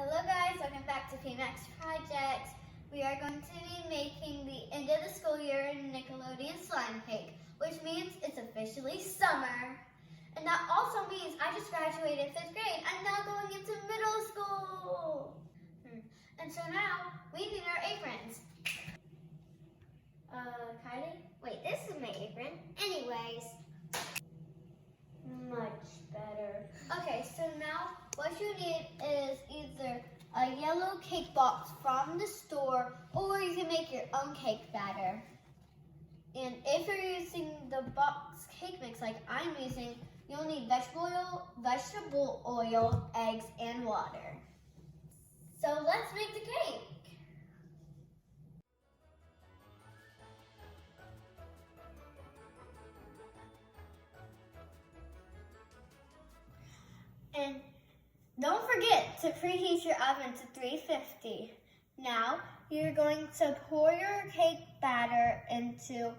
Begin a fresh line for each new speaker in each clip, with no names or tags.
Hello guys, welcome back to P-Mack's project. We are going to be making the end of the school year Nickelodeon slime cake, which means it's officially summer. And that also means I just graduated 5th grade. I'm now going into middle school. And so now we need our aprons. Kylie? Wait, this is my apron. Anyways, much better. Okay, so now what you need is either a yellow cake box from the store, or you can make your own cake batter. And if you're using the box cake mix like I'm using, you'll need vegetable oil, eggs, and water. So let's make the cake. And don't forget to preheat your oven to 350. Now, you're going to pour your cake batter into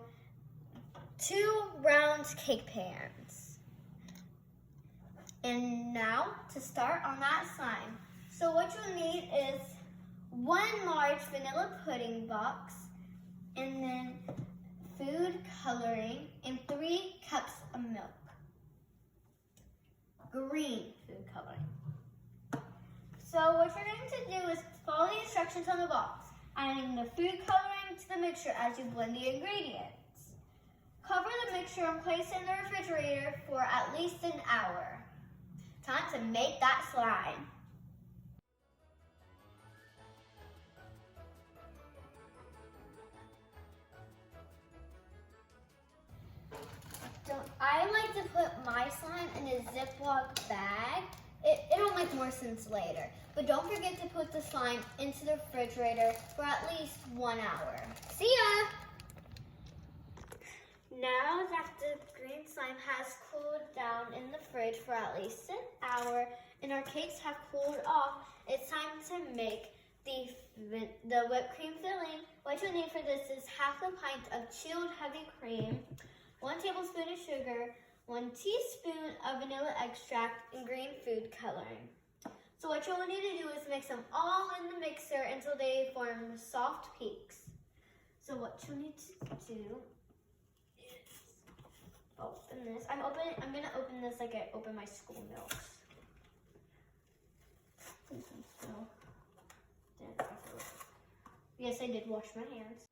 2 round cake pans. And now, to start on that slime. So what you'll need is 1 large vanilla pudding box, and then food coloring, and 3 cups of milk. Green food coloring. So what you're going to do is follow the instructions on the box, adding the food coloring to the mixture as you blend the ingredients. Cover the mixture and place it in the refrigerator for at least an hour. Time to make that slime. I like to put my slime in a Ziploc bag. It'll make more sense later. But don't forget to put the slime into the refrigerator for at least 1 hour. See ya! Now that the green slime has cooled down in the fridge for at least an hour and our cakes have cooled off, it's time to make the whipped cream filling. What you'll need for this is half a pint of chilled heavy cream, 1 tablespoon of sugar, 1 teaspoon of vanilla extract, and green food coloring. So what you'll need to do is mix them all in the mixer until they form soft peaks. So what you'll need to do is open this. I'm gonna open this like I open my school milks. Yes, I did wash my hands.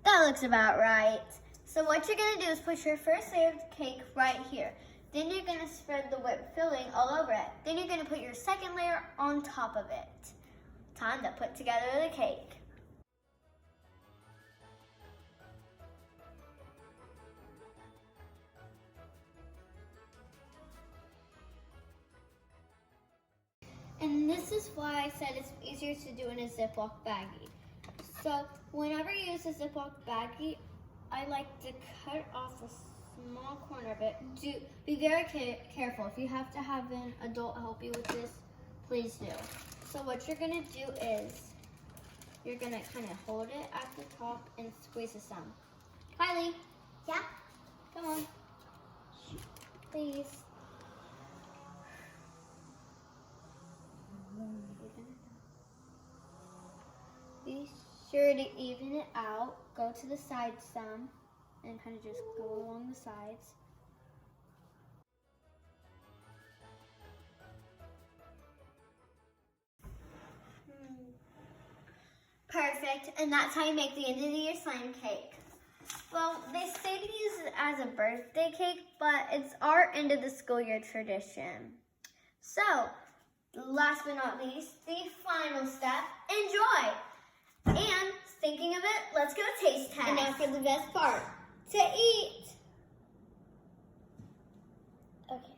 That looks about right. So what you're gonna do is put your first layer of cake right here. Then you're gonna spread the whipped filling all over it. Then you're gonna put your second layer on top of it. Time to put together the cake. And this is why I said it's easier to do in a Ziploc baggie. So whenever you use a Ziploc baggie, I like to cut off a small corner of it. Be very careful. If you have to have an adult help you with this, please do. So what you're gonna do is, you're gonna kind of hold it at the top and squeeze it some. Kylie. Yeah? Come on. Please. Be sure to even it out. Go to the sides some and kind of just go along the sides. Perfect, and that's how you make the end of the year slime cake. Well, they say to use it as a birthday cake, but it's our end of the school year tradition. So, last but not least, the final step, enjoy! And thinking of it, let's go taste test. And now for the best part, to eat. Okay.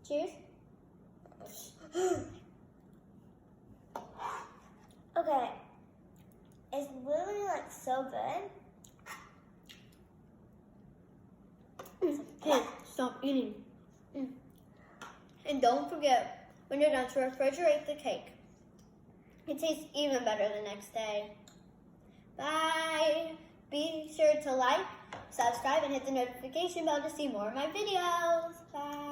Cheers. Okay. It's literally like so good. Okay, stop eating. And don't forget, when you're done to refrigerate the cake. It tastes even better the next day. Bye! Be sure to like, subscribe, and hit the notification bell to see more of my videos. Bye!